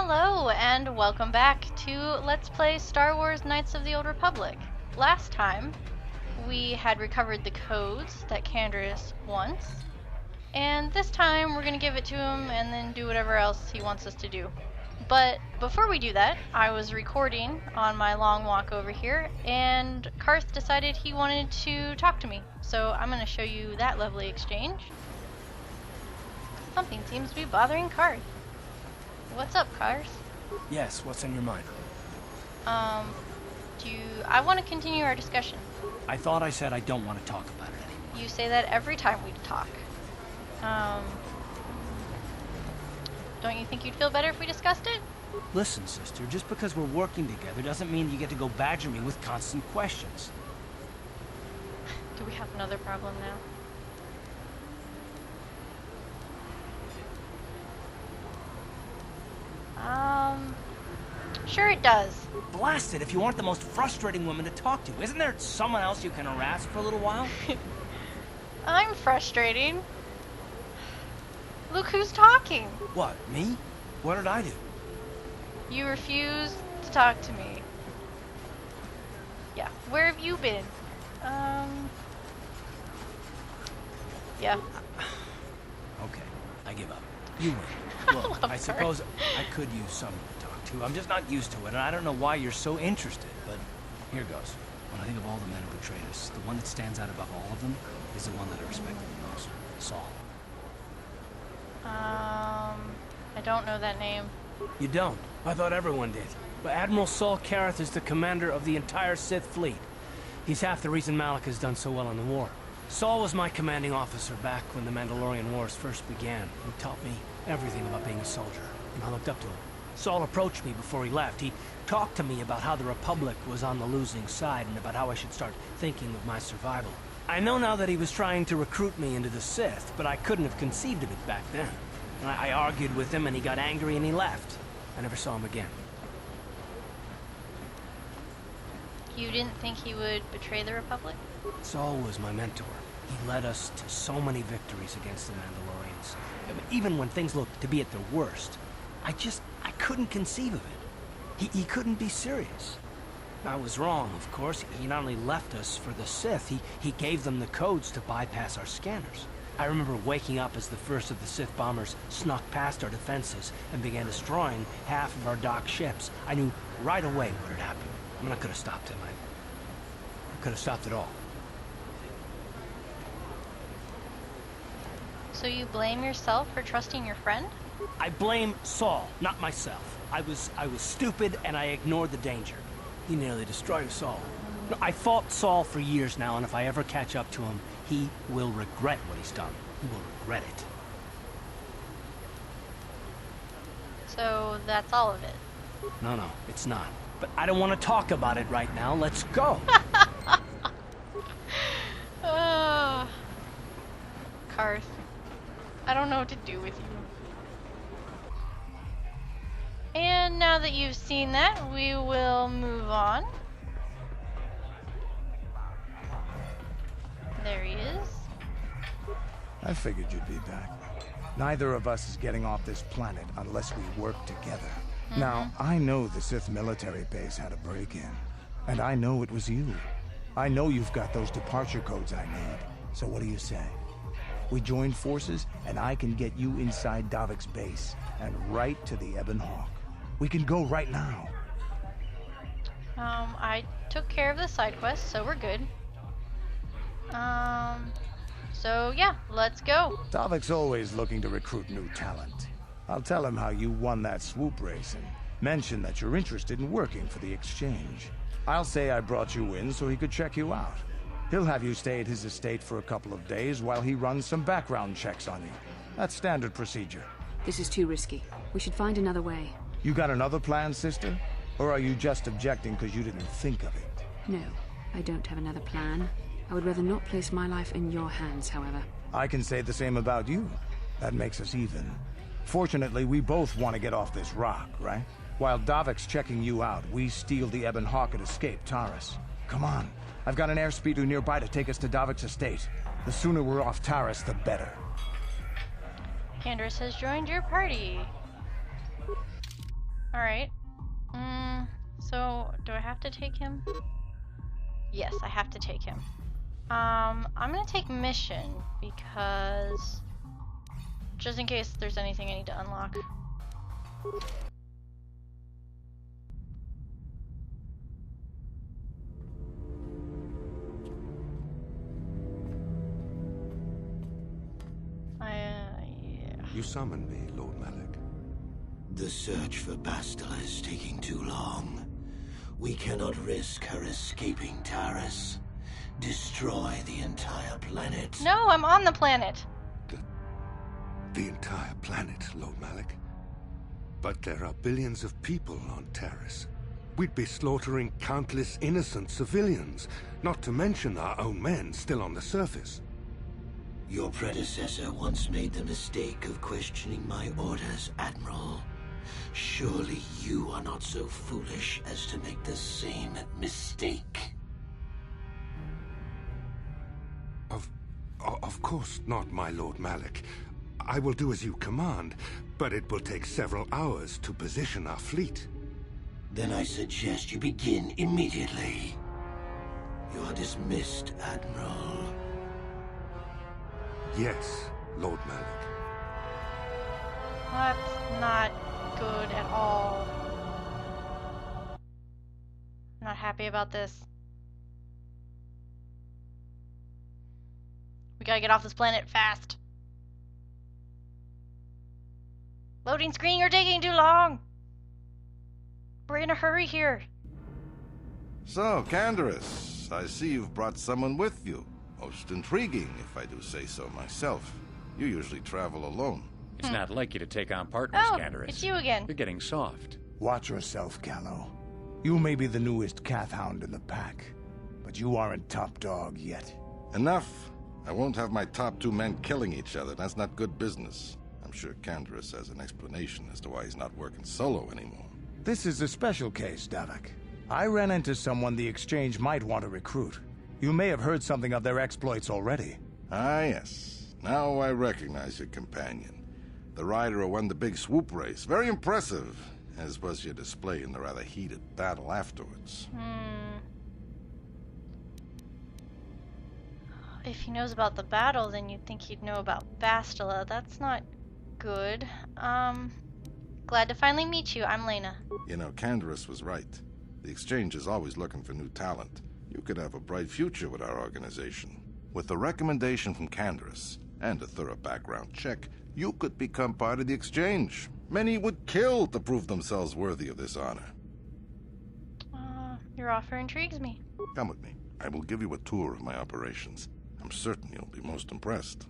Hello, and welcome back to Let's Play Star Wars Knights of the Old Republic. Last time, we had recovered the codes that Canderous wants, and this time we're going to give it to him and then do whatever else he wants us to do. But before we do that, I was recording on my long walk over here, and Carth decided he wanted to talk to me, so I'm going to show you that lovely exchange. Something seems to be bothering Carth. What's up, Carth? Yes, what's on your mind? I want to continue our discussion. I thought I said I don't want to talk about it anymore. You say that every time we talk. Don't you think you'd feel better if we discussed it? Listen, sister, just because we're working together doesn't mean you get to go badger me with constant questions. Do we have another problem now? Sure it does. Blast it if you aren't the most frustrating woman to talk to. Isn't there someone else you can harass for a little while? I'm frustrating. Look who's talking. What, me? What did I do? You refuse to talk to me. Yeah, where have you been? Yeah. Okay, I give up. You win. Look, I suppose I could use someone to talk to. I'm just not used to it, and I don't know why you're so interested, but here goes. When I think of all the men who betrayed us, the one that stands out above all of them is the one that I respected the most. Saul. I don't know that name. You don't? I thought everyone did. But Admiral Saul Carth is the commander of the entire Sith fleet. He's half the reason Malak has done so well in the war. Saul was my commanding officer back when the Mandalorian Wars first began. He taught me everything about being a soldier, and I looked up to him. Saul approached me before he left. He talked to me about how the Republic was on the losing side and about how I should start thinking of my survival. I know now that he was trying to recruit me into the Sith, but I couldn't have conceived of it back then. I argued with him and he got angry and he left. I never saw him again. You didn't think he would betray the Republic? Saul was my mentor. He led us to so many victories against the Mandalorians. Even when things looked to be at their worst, I couldn't conceive of it. He couldn't be serious. I was wrong, of course. He not only left us for the Sith, he gave them the codes to bypass our scanners. I remember waking up as the first of the Sith bombers snuck past our defenses and began destroying half of our docked ships. I knew right away what had happened. I mean, I could have stopped him. I could have stopped it all. So you blame yourself for trusting your friend? I blame Saul, not myself. I was stupid and I ignored the danger. He nearly destroyed us all. No, I fought Saul for years now, and if I ever catch up to him, he will regret what he's done. He will regret it. So that's all of it? No, it's not. But I don't want to talk about it right now. Let's go. Carth, I don't know what to do with you. And now that you've seen that, we will move on. There he is. I figured you'd be back. Neither of us is getting off this planet unless we work together. Now, I know the Sith military base had a break-in, and I know it was you. I know you've got those departure codes I need. So what do you say? We join forces, and I can get you inside Davik's base, and right to the Ebon Hawk. We can go right now. I took care of the side quest, so we're good. So yeah, let's go. Davik's always looking to recruit new talent. I'll tell him how you won that swoop race and mention that you're interested in working for the exchange. I'll say I brought you in so he could check you out. He'll have you stay at his estate for a couple of days while he runs some background checks on you. That's standard procedure. This is too risky. We should find another way. You got another plan, sister? Or are you just objecting because you didn't think of it? No, I don't have another plan. I would rather not place my life in your hands, however. I can say the same about you. That makes us even. Fortunately, we both want to get off this rock, right? While Davik's checking you out, we steal the Ebon Hawk and escape Taris. Come on. I've got an airspeeder nearby to take us to Davik's estate. The sooner we're off Taris, the better. Canderous has joined your party. Alright. So, do I have to take him? Yes, I have to take him. I'm gonna take mission, because... just in case there's anything I need to unlock. Yeah. You summoned me, Lord Malak. The search for Bastila is taking too long. We cannot risk her escaping Taris. Destroy the entire planet. No, I'm on the planet! The entire planet, Lord Malak. But there are billions of people on Taris. We'd be slaughtering countless innocent civilians, not to mention our own men still on the surface. Your predecessor once made the mistake of questioning my orders, Admiral. Surely you are not so foolish as to make the same mistake. Of course not, my Lord Malak. I will do as you command, but it will take several hours to position our fleet. Then I suggest you begin immediately. You are dismissed, Admiral. Yes, Lord Malak. That's not good at all. Not happy about this. We gotta get off this planet fast. Loading screen, you're taking too long. We're in a hurry here. So, Canderous, I see you've brought someone with you. Most intriguing, if I do say so myself. You usually travel alone. It's not like you to take on partners, Oh, Canderous. it's you again. You're getting soft. Watch yourself, Callow. You may be the newest Cath Hound in the pack, but you aren't top dog yet. Enough. I won't have my top two men killing each other. That's not good business. I'm sure Canderous has an explanation as to why he's not working solo anymore. This is a special case, Davik. I ran into someone the Exchange might want to recruit. You may have heard something of their exploits already. Ah, yes. Now I recognize your companion. The rider who won the big swoop race. Very impressive, as was your display in the rather heated battle afterwards. If he knows about the battle, then you'd think he'd know about Bastila. That's not good. Glad to finally meet you. I'm Lena. You know, Canderous was right. The Exchange is always looking for new talent. You could have a bright future with our organization. With a recommendation from Canderous and a thorough background check, you could become part of the Exchange. Many would kill to prove themselves worthy of this honor. Your offer intrigues me. Come with me. I will give you a tour of my operations. I'm certain you'll be most impressed.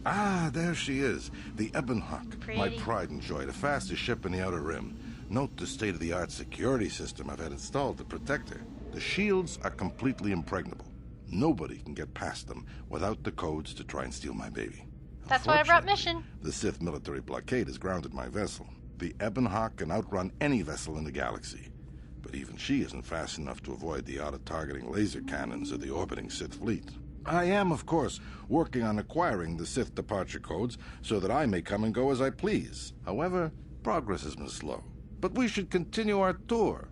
Ah, there she is. The Ebonhawk. Pretty. My pride and joy. The fastest ship in the Outer Rim. Note the state-of-the-art security system I've had installed to protect her. The shields are completely impregnable. Nobody can get past them without the codes to try and steal my baby. That's why I brought Unfortunately, mission. The Sith military blockade has grounded my vessel. The Ebonhawk can outrun any vessel in the galaxy. But even she isn't fast enough to avoid the auto-targeting laser cannons of the orbiting Sith fleet. I am, of course, working on acquiring the Sith departure codes so that I may come and go as I please. However, progress has been slow. But we should continue our tour.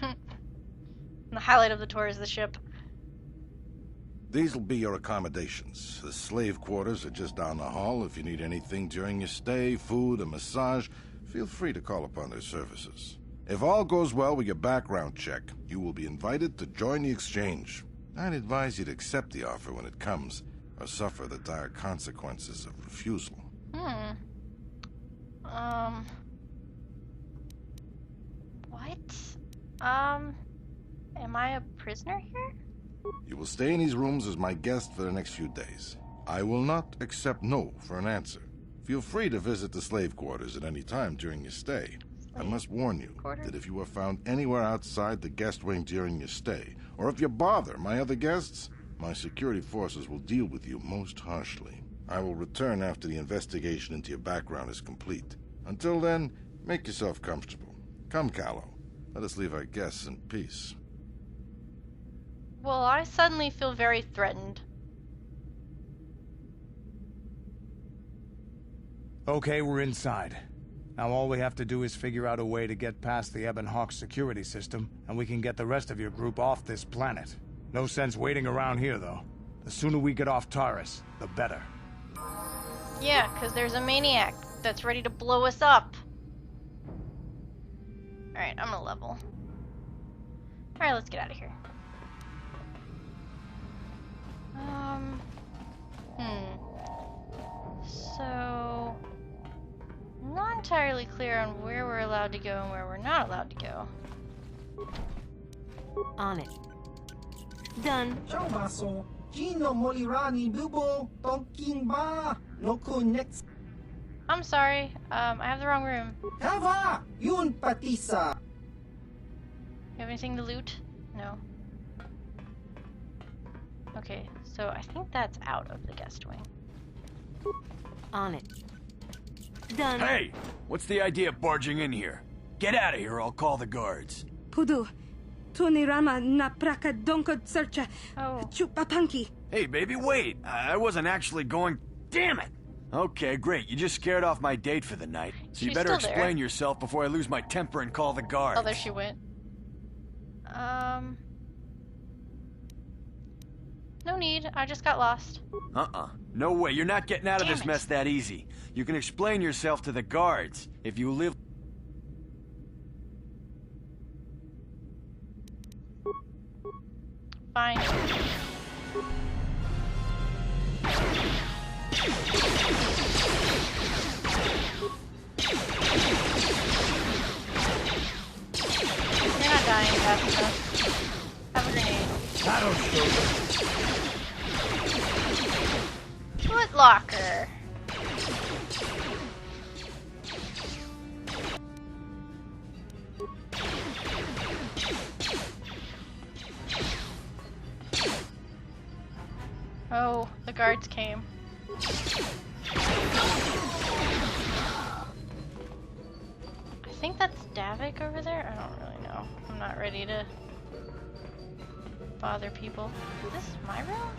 The highlight of the tour is the ship. These will be your accommodations. The slave quarters are just down the hall. If you need anything during your stay, food, a massage, feel free to call upon their services. If all goes well with your background check, you will be invited to join the Exchange. I'd advise you to accept the offer when it comes, or suffer the dire consequences of refusal. What? Am I a prisoner here? You will stay in these rooms as my guest for the next few days. I will not accept no for an answer. Feel free to visit the slave quarters at any time during your stay. I must warn you that if you are found anywhere outside the guest wing during your stay, or if you bother my other guests, my security forces will deal with you most harshly. I will return after the investigation into your background is complete. Until then, make yourself comfortable. Come, Callow. Let us leave our guests in peace. Well, I suddenly feel very threatened. Okay, we're inside. Now all we have to do is figure out a way to get past the Ebon Hawk security system, and we can get the rest of your group off this planet. No sense waiting around here, though. The sooner we get off Taurus, the better. Yeah, because there's a maniac that's ready to blow us up. Alright, I'm gonna level. Alright, let's get out of here. So... not entirely clear on where we're allowed to go and where we're not allowed to go. On it. Done. I'm sorry, I have the wrong room. You have anything to loot? No. Okay, so I think that's out of the guest wing. On it. Done. Hey! What's the idea of barging in here? Get out of here or I'll call the guards. Pudu. Tunirama na praka donko searcha. Oh. Chupapanki. Hey, baby, wait! I wasn't actually going... Damn it! Okay, great. You just scared off my date for the night. So you She's better still explain there. yourself before I lose my temper and call the guards. Oh, there she went. No need. I just got lost. No way. You're not getting out of Damn this it. mess that easy. You can explain yourself to the guards. If you live... Fine. You're not dying fast enough. Have a grenade. That'll show them. Foot locker. Oh, the guards came. I think that's Davik over there? I don't really know. I'm not ready to bother people. Is this my room?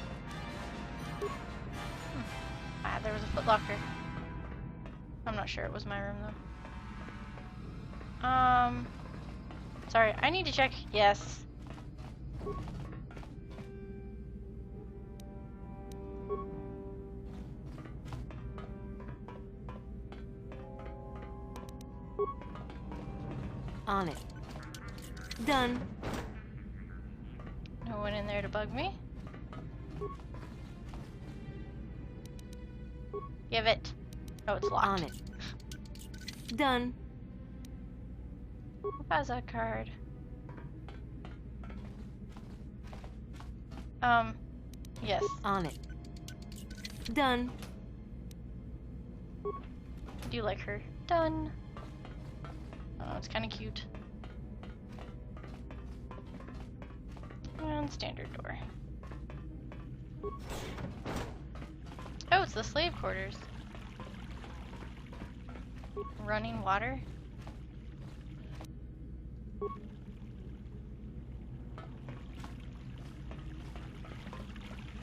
Ah, there was a footlocker. I'm not sure it was my room though. Sorry, I need to check. Yes. On it. Done. No one in there to bug me. Give it. Oh, it's locked. On it. Done. Baza card. Yes. On it. Done. Do you like her? Done. Oh, it's kind of cute. And standard door. Oh, it's the slave quarters. Running water.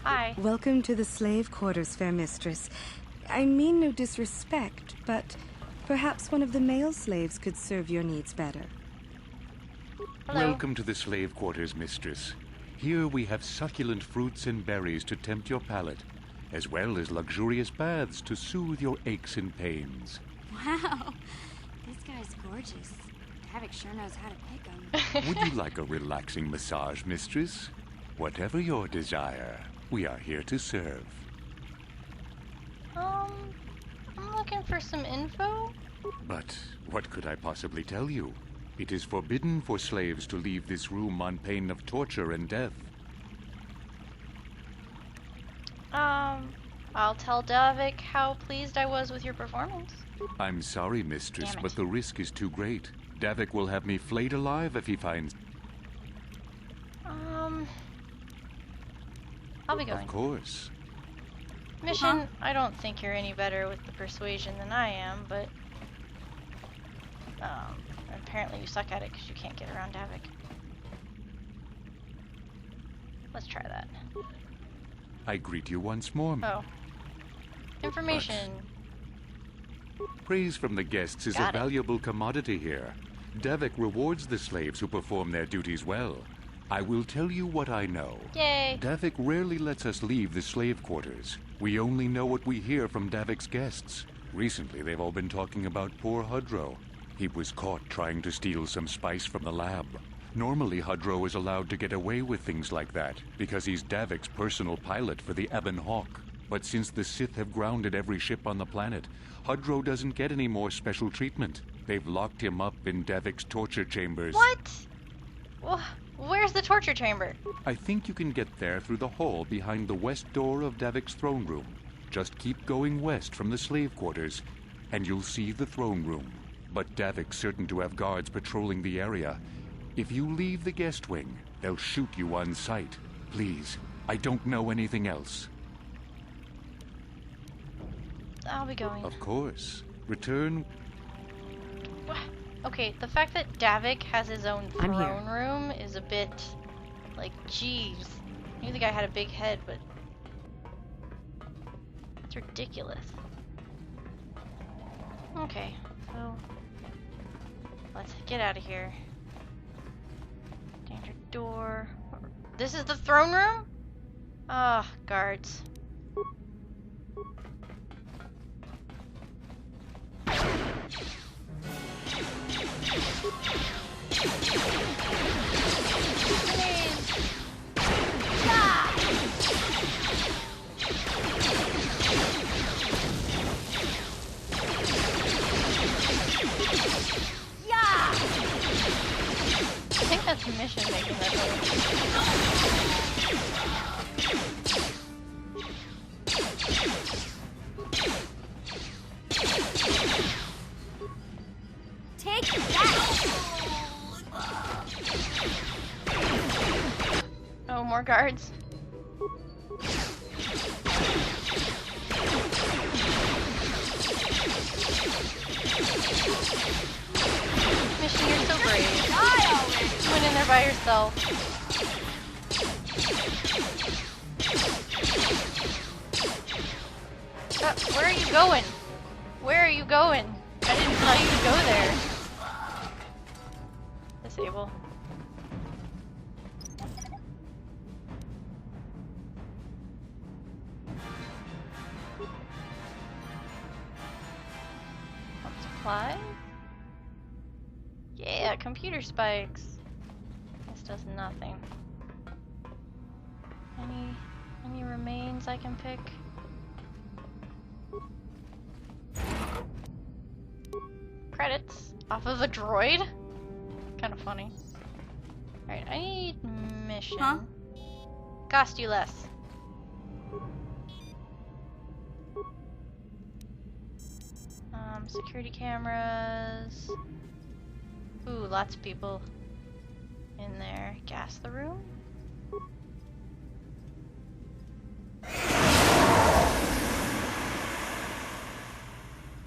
Hi. Welcome to the slave quarters, fair mistress. I mean no disrespect, but perhaps one of the male slaves could serve your needs better. Hello. Welcome to the slave quarters, mistress. Here we have succulent fruits and berries to tempt your palate, as well as luxurious baths to soothe your aches and pains. Wow, this guy's gorgeous. Davik sure knows how to pick him. Would you like a relaxing massage, mistress? Whatever your desire, we are here to serve. I'm looking for some info. But what could I possibly tell you? It is forbidden for slaves to leave this room on pain of torture and death. I'll tell Davik how pleased I was with your performance. I'm sorry, mistress, Damn it. but the risk is too great. Davik will have me flayed alive if he finds... I'll be going. Of course. Mission, I don't think you're any better with the persuasion than I am, but... apparently you suck at it because you can't get around Davik. Let's try that. I greet you once more. Oh. Information. Praise from the guests is a valuable commodity here. Davik rewards the slaves who perform their duties well. I will tell you what I know. Yay! Davik rarely lets us leave the slave quarters. We only know what we hear from Davik's guests. Recently, they've all been talking about poor Hudro. He was caught trying to steal some spice from the lab. Normally, Hudro is allowed to get away with things like that, because he's Davik's personal pilot for the Ebon Hawk. But since the Sith have grounded every ship on the planet, Hudro doesn't get any more special treatment. They've locked him up in Davik's torture chambers. What? Where's the torture chamber? I think you can get there through the hall behind the west door of Davik's throne room. Just keep going west from the slave quarters, and you'll see the throne room. But Davik's certain to have guards patrolling the area. If you leave the guest wing, they'll shoot you on sight. Please, I don't know anything else. I'll be going. Of course. Return. Okay, the fact that Davik has his own throne room is a bit like, jeez. I knew the guy had a big head, but it's ridiculous. Okay, so let's get out of here. Danger door. This is the throne room? Ah, guards. I think that's mission making that Take that! Oh, more guards. Mission, you're so brave. You went in there by yourself. Where are you going? Where are you going? I didn't tell you to go there. Disable. Supply? Yeah, computer spikes. This does nothing. Any remains I can pick? Credits off of a droid? Kind of funny. Alright, I need mission. Huh? Cost you less. Security cameras. Ooh, lots of people in there. Gas the room?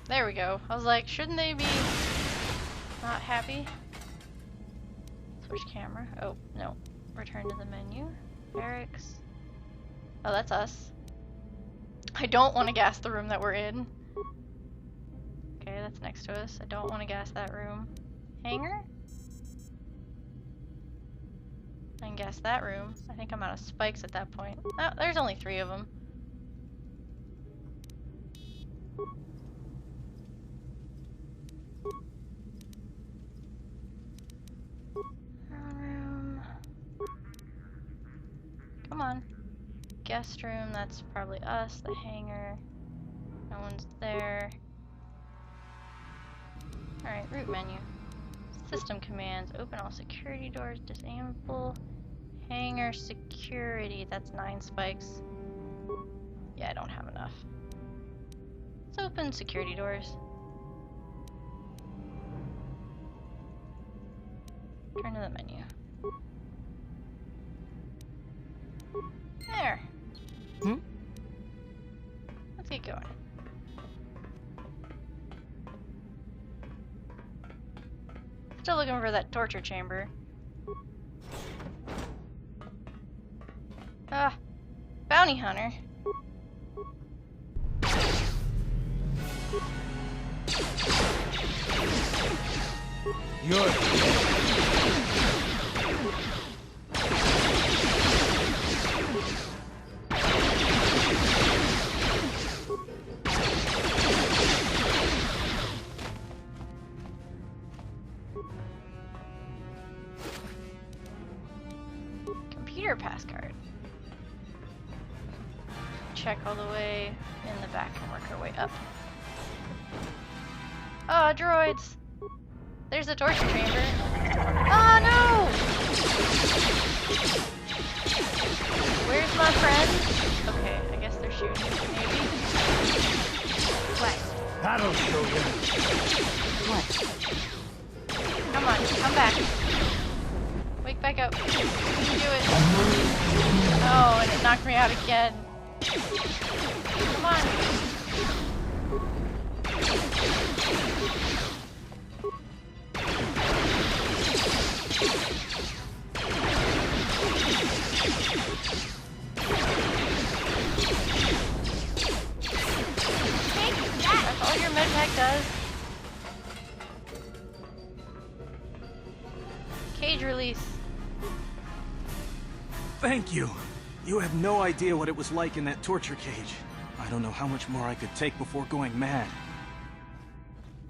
There we go. I was like, shouldn't they be not happy? Switch camera. Oh, no. Return to the menu. Barracks. Oh, that's us. I don't want to gas the room that we're in. Okay, that's next to us. I don't want to gas that room. Hangar? I can gas that room. I think I'm out of spikes at that point. Oh, there's only 3 of them. Room. Come on. Guest room, that's probably us. The hangar. No one's there. Alright, root menu. System commands. Open all security doors. Disable. Hangar security. That's 9 spikes. Yeah, I don't have enough. Let's open security doors. Turn to the menu. There. Let's get going. Still looking for that torture chamber. Ah, bounty hunter. Computer pass card. Check all the way in the back and work our way up. Oh, droids! There's a torture chamber. Oh no! Where's my friend? Okay, I guess they're shooting. Maybe. What? That'll show you. What? Come on, come back. Wake back up. You can do it. Oh, and it knocked me out again. Come on. That's all your medpack does. Cage release. Thank you. You have no idea what it was like in that torture cage. I don't know how much more I could take before going mad.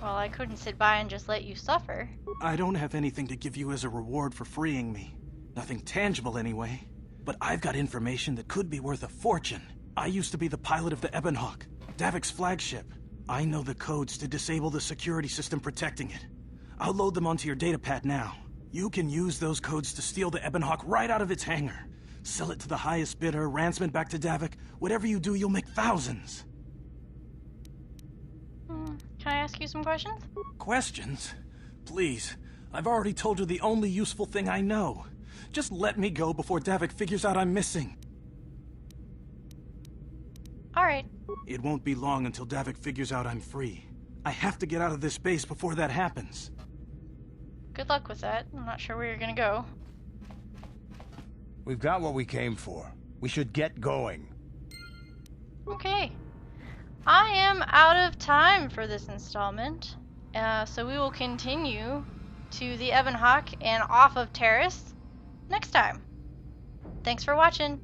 Well, I couldn't sit by and just let you suffer. I don't have anything to give you as a reward for freeing me. Nothing tangible anyway. But I've got information that could be worth a fortune. I used to be the pilot of the Ebonhawk, Davik's flagship. I know the codes to disable the security system protecting it. I'll load them onto your datapad now. You can use those codes to steal the Ebonhawk right out of its hangar. Sell it to the highest bidder, ransom it back to Davik. Whatever you do, you'll make thousands. Can I ask you some questions? Questions? Please. I've already told you the only useful thing I know. Just let me go before Davik figures out I'm missing. Alright. It won't be long until Davik figures out I'm free. I have to get out of this base before that happens. Good luck with that. I'm not sure where you're gonna go. We've got what we came for. We should get going. Okay. I am out of time for this installment. So we will continue to the Ebonhawk and off of Terrace next time. Thanks for watching.